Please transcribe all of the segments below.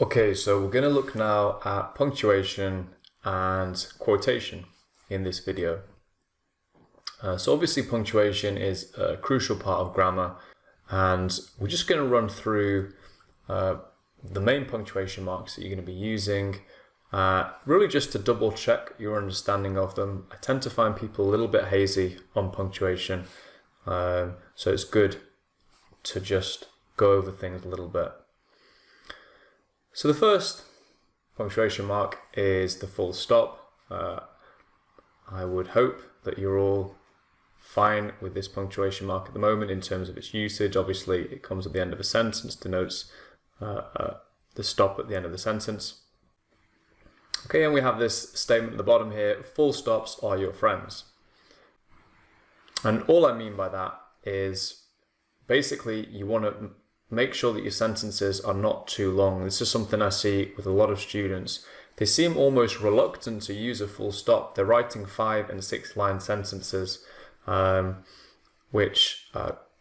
Okay, so we're going to look now at punctuation and quotation in this video. So obviously punctuation is a crucial part of grammar, and we're just going to run through the main punctuation marks that you're going to be using, really just to double check your understanding of them. I tend to find people a little bit hazy on punctuation, so it's good to just go over things a little bit. So the first punctuation mark is the full stop. I would hope that you're all fine with this punctuation mark at the moment in terms of its usage. Obviously, it comes at the end of a sentence, denotes the stop at the end of the sentence. Okay, and we have this statement at the bottom here: full stops are your friends. And all I mean by that is basically you want to make sure that your sentences are not too long. This is something I see with a lot of students. They seem almost reluctant to use a full stop. They're writing 5- and 6-line sentences, which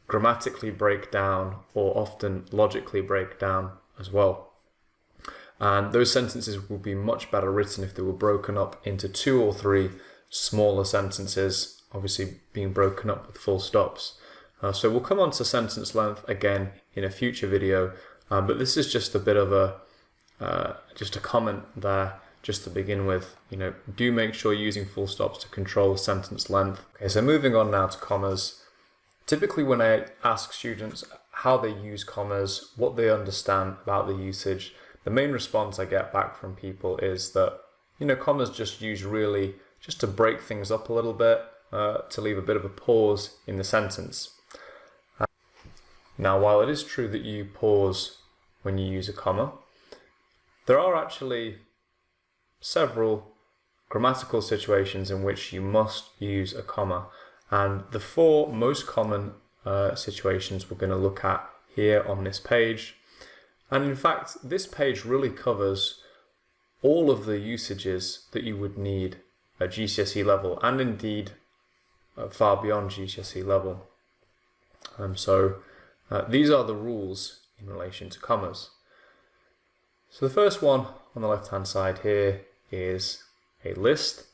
grammatically break down or often logically break down as well. And those sentences would be much better written if they were broken up into 2 or 3 smaller sentences, obviously being broken up with full stops. So we'll come on to sentence length again in a future video, but this is just a bit of just a comment there just to begin with. Do make sure you're using full stops to control sentence length. Okay, so moving on now to commas. Typically when I ask students how they use commas, what they understand about the usage, the main response I get back from people is that commas just used really just to break things up a little bit, to leave a bit of a pause in the sentence. Now, while it is true that you pause when you use a comma, there are actually several grammatical situations in which you must use a comma. And the 4 most common situations we're going to look at here on this page. And in fact, this page really covers all of the usages that you would need at GCSE level, and indeed far beyond GCSE level. These are the rules in relation to commas. So the first one on the left hand side here is a list.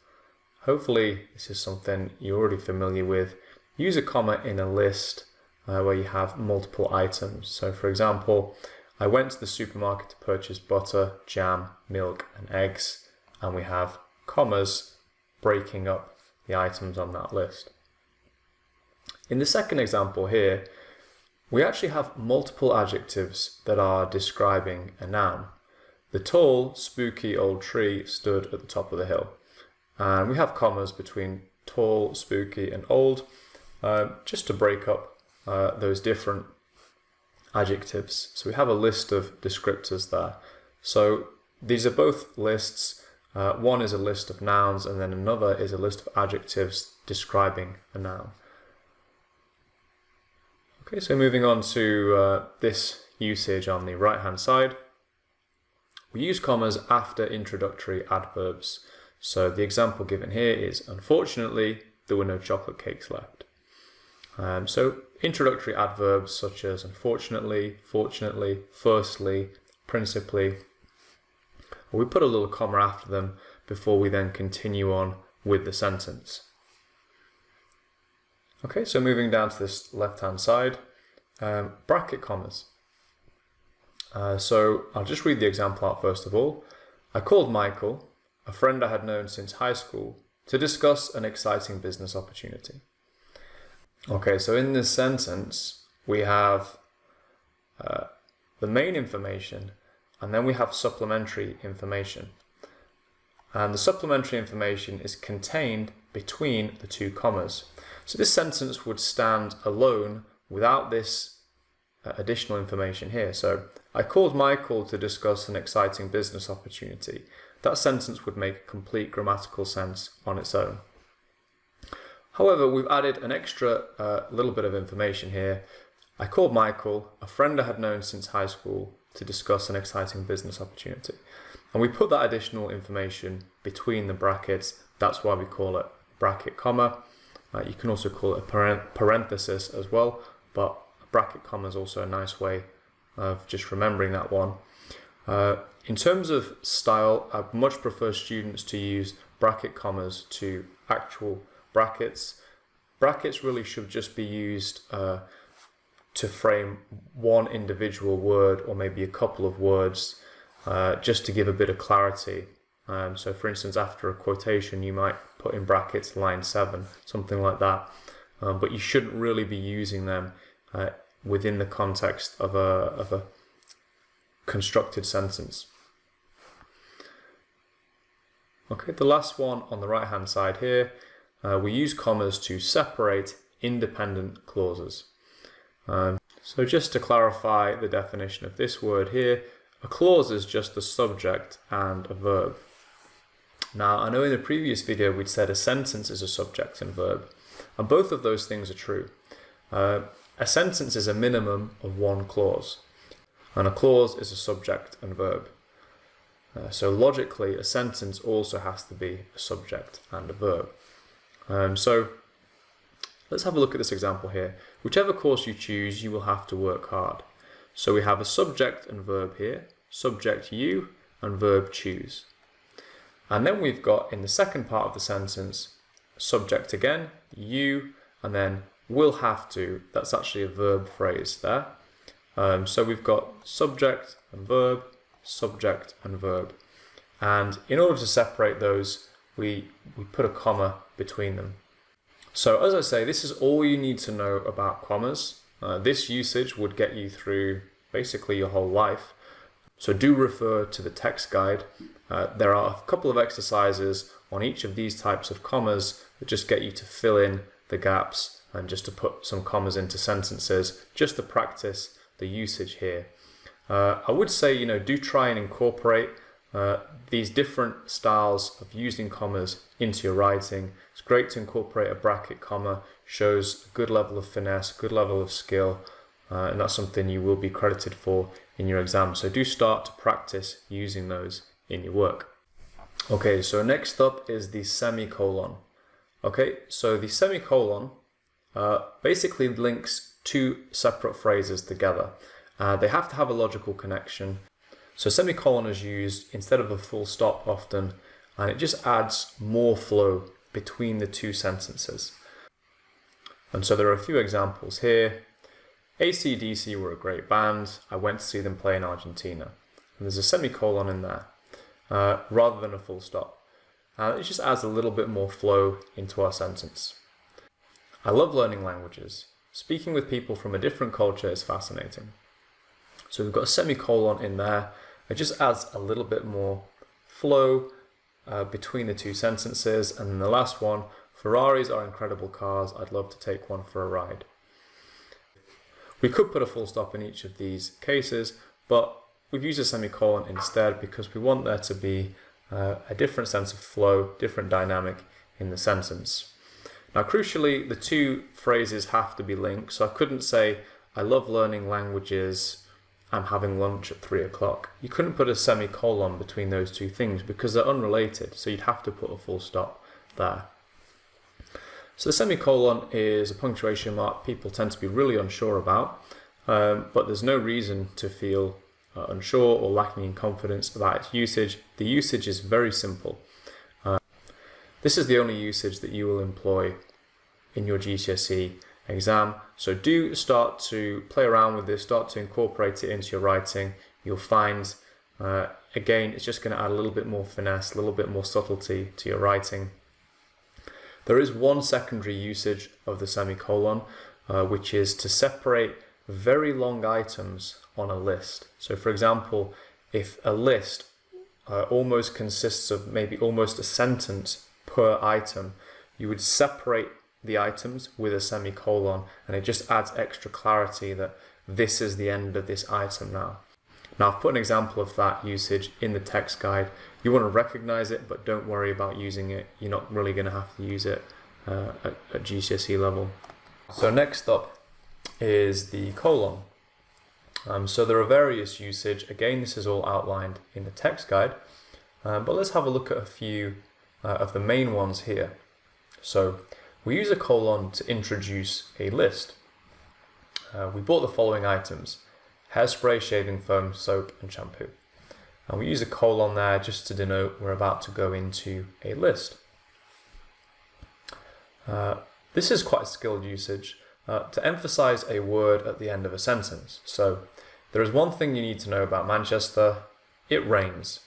Hopefully this is something you're already familiar with. Use a comma in a list where you have multiple items. So for example, I went to the supermarket to purchase butter, jam, milk and eggs, and we have commas breaking up the items on that list. In the second example here, we actually have multiple adjectives that are describing a noun. The tall, spooky old tree stood at the top of the hill. And we have commas between tall, spooky and old, just to break up those different adjectives. So we have a list of descriptors there. So these are both lists. One is a list of nouns and then another is a list of adjectives describing a noun. Okay, so moving on to this usage on the right hand side. We use commas after introductory adverbs. So the example given here is, unfortunately, there were no chocolate cakes left. So introductory adverbs such as unfortunately, fortunately, firstly, principally, we put a little comma after them before we then continue on with the sentence. Okay, so moving down to this left-hand side, bracket commas. So I'll just read the example out first of all. I called Michael, a friend I had known since high school, to discuss an exciting business opportunity. Okay, so in this sentence, we have the main information, and then we have supplementary information. And the supplementary information is contained between the 2 commas. So this sentence would stand alone without this additional information here. So I called Michael to discuss an exciting business opportunity. That sentence would make complete grammatical sense on its own. However, we've added an extra little bit of information here. I called Michael, a friend I had known since high school, to discuss an exciting business opportunity. And we put that additional information between the brackets. That's why we call it bracket comma. You can also call it a parenthesis as well, but a bracket comma is also a nice way of just remembering that one. In terms of style, I much prefer students to use bracket commas to actual brackets. Brackets really should just be used to frame one individual word or maybe a couple of words, just to give a bit of clarity. So for instance, after a quotation, you might put in brackets line 7, something like that. But you shouldn't really be using them within the context of a constructed sentence. Okay, the last one on the right hand side here, we use commas to separate independent clauses. So just to clarify the definition of this word here, a clause is just a subject and a verb. Now, I know in the previous video we'd said a sentence is a subject and verb, and both of those things are true. A sentence is a minimum of one clause, and a clause is a subject and verb. So logically, a sentence also has to be a subject and a verb. So let's have a look at this example here. Whichever course you choose, you will have to work hard. So we have a subject and verb here, subject you and verb choose. And then we've got in the second part of the sentence, subject again, you, and then will have to. That's actually a verb phrase there. So we've got subject and verb, subject and verb. And in order to separate those, we put a comma between them. So as I say, this is all you need to know about commas. This usage would get you through basically your whole life. So do refer to the text guide. There are a couple of exercises on each of these types of commas that just get you to fill in the gaps and just to put some commas into sentences, just to practice the usage here. I would say, do try and incorporate these different styles of using commas into your writing. It's great to incorporate a bracket comma, shows a good level of finesse, good level of skill, and that's something you will be credited for in your exam. So do start to practice using those in your work. Okay, so next up is the semicolon. Okay, so the semicolon basically links two separate phrases together. They have to have a logical connection. So semicolon is used instead of a full stop often, and it just adds more flow between the two sentences. And so there are a few examples here. AC/DC were a great band. I went to see them play in Argentina. And there's a semicolon in there, rather than a full stop. It just adds a little bit more flow into our sentence. I love learning languages. Speaking with people from a different culture is fascinating. So we've got a semicolon in there. It just adds a little bit more flow between the two sentences. And then the last one, Ferraris are incredible cars. I'd love to take one for a ride. We could put a full stop in each of these cases, but we've used a semicolon instead because we want there to be a different sense of flow, different dynamic in the sentence. Now, crucially, the two phrases have to be linked. So I couldn't say, I love learning languages, I'm having lunch at 3 o'clock. You couldn't put a semicolon between those two things because they're unrelated. So you'd have to put a full stop there. So the semicolon is a punctuation mark people tend to be really unsure about, but there's no reason to feel unsure or lacking in confidence about its usage. The usage is very simple. This is the only usage that you will employ in your GCSE exam. So do start to play around with this, start to incorporate it into your writing. You'll find, again, it's just going to add a little bit more finesse, a little bit more subtlety to your writing. There is one secondary usage of the semicolon, which is to separate very long items on a list. So for example, if a list almost consists of maybe almost a sentence per item, you would separate the items with a semicolon, and it just adds extra clarity that this is the end of this item now. Now I've put an example of that usage in the text guide. You want to recognize it, but don't worry about using it. You're not really going to have to use it at GCSE level. So next up is the colon. So there are various usage. Again, this is all outlined in the text guide, but let's have a look at a few of the main ones here. So we use a colon to introduce a list. We bought the following items: hairspray, shaving foam, soap and shampoo. And we use a colon there just to denote we're about to go into a list. This is quite a skilled usage to emphasize a word at the end of a sentence. So there is one thing you need to know about Manchester: it rains.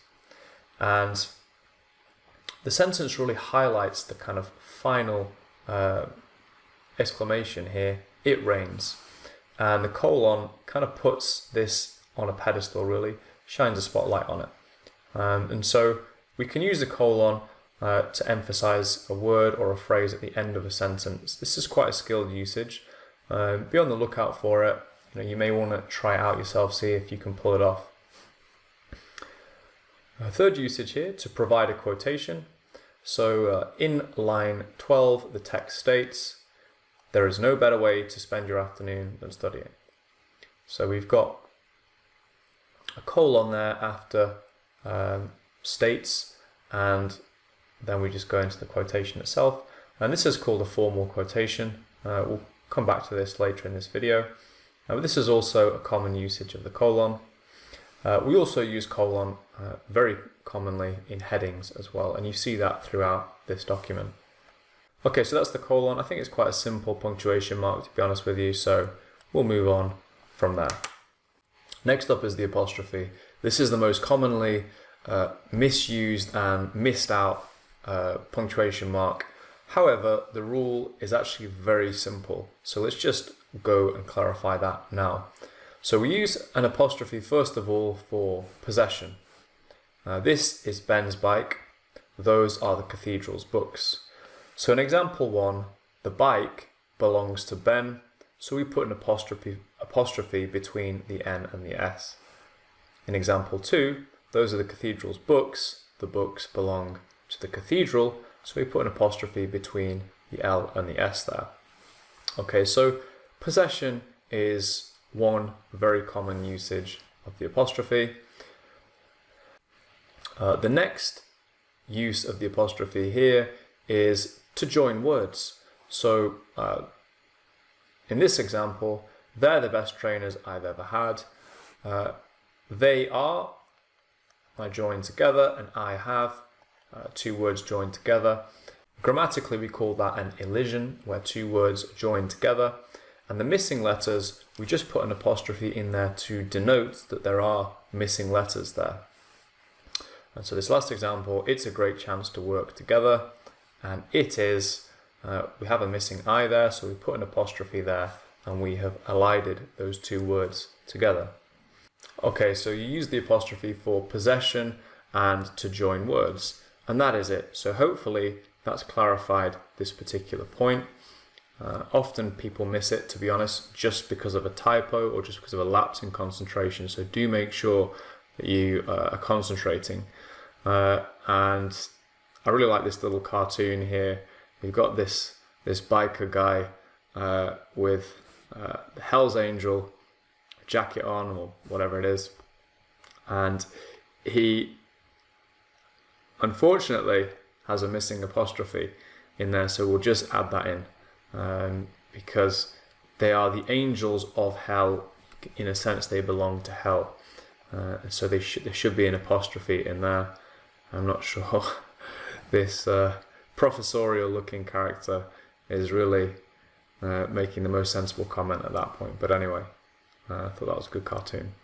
And the sentence really highlights the kind of final exclamation here, it rains. And the colon kind of puts this on a pedestal, really shines a spotlight on it. And so we can use the colon to emphasize a word or a phrase at the end of a sentence. This is quite a skilled usage. Be on the lookout for it. You may want to try it out yourself, see if you can pull it off. Third usage here, to provide a quotation. So in line 12, the text states, "There is no better way to spend your afternoon than studying." So we've got a colon there after states, and then we just go into the quotation itself. And this is called a formal quotation. We'll come back to this later in this video. But this is also a common usage of the colon. We also use colon very commonly in headings as well, and you see that throughout this document. Okay, so that's the colon. I think it's quite a simple punctuation mark, to be honest with you, so we'll move on from there. Next up is the apostrophe. This is the most commonly misused and missed out punctuation mark. However, the rule is actually very simple, so let's just go and clarify that now. So we use an apostrophe first of all for possession. This is Ben's bike. Those are the cathedral's books. So in example 1, the bike belongs to Ben, so we put an apostrophe between the N and the S. In example 2, those are the cathedral's books. The books belong to the cathedral, so we put an apostrophe between the L and the S there. Okay, so possession is one very common usage of the apostrophe. The next use of the apostrophe here is to join words. So in this example, they're the best trainers I've ever had. They are, I join together, and I have, two words joined together. Grammatically, we call that an elision, where two words join together. And the missing letters, we just put an apostrophe in there to denote that there are missing letters there. And so this last example, it's a great chance to work together. And it is, we have a missing I there, so we put an apostrophe there, and we have elided those two words together. Okay, so you use the apostrophe for possession and to join words, and that is it. So hopefully that's clarified this particular point. Often people miss it, to be honest, just because of a typo or just because of a lapse in concentration. So do make sure that you are concentrating. And I really like this little cartoon here. We've got this biker guy with the Hell's Angel jacket on, or whatever it is, and he unfortunately has a missing apostrophe in there, so we'll just add that in. Because they are the angels of hell. In a sense, they belong to hell, so there should be an apostrophe in there. I'm not sure this professorial looking character is really making the most sensible comment at that point, but anyway, I thought that was a good cartoon.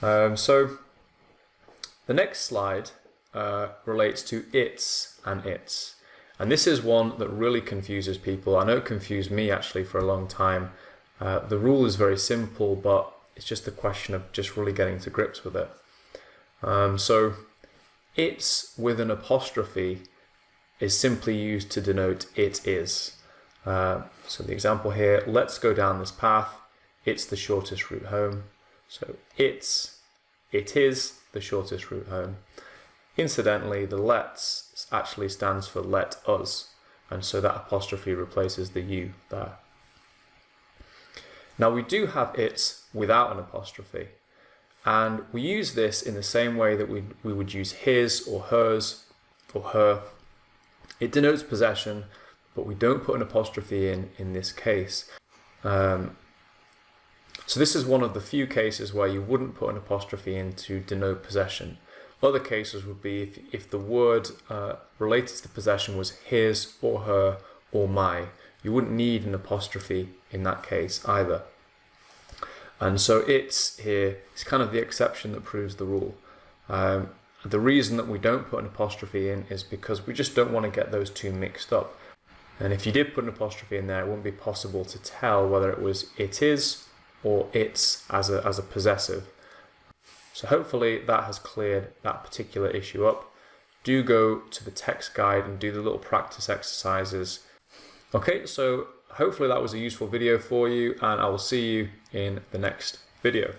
So the next slide relates to its and its. And this is one that really confuses people. I know it confused me actually for a long time. The rule is very simple, but it's just a question of just really getting to grips with it. So it's with an apostrophe is simply used to denote it is. So the example here, let's go down this path. It's the shortest route home. So it is the shortest route home. Incidentally, the let's actually stands for let us, and so that apostrophe replaces the you there. Now we do have its without an apostrophe, and we use this in the same way that we would use his or hers or her. It denotes possession, but we don't put an apostrophe in this case. So this is one of the few cases where you wouldn't put an apostrophe in to denote possession. Other cases would be if the word related to the possession was his or her or my. You wouldn't need an apostrophe in that case either. And so it's here, it's kind of the exception that proves the rule. The reason that we don't put an apostrophe in is because we just don't want to get those two mixed up. And if you did put an apostrophe in there, it wouldn't be possible to tell whether it was it is or it's as a possessive. So hopefully that has cleared that particular issue up. Do go to the text guide and do the little practice exercises. Okay, so hopefully that was a useful video for you, and I will see you in the next video.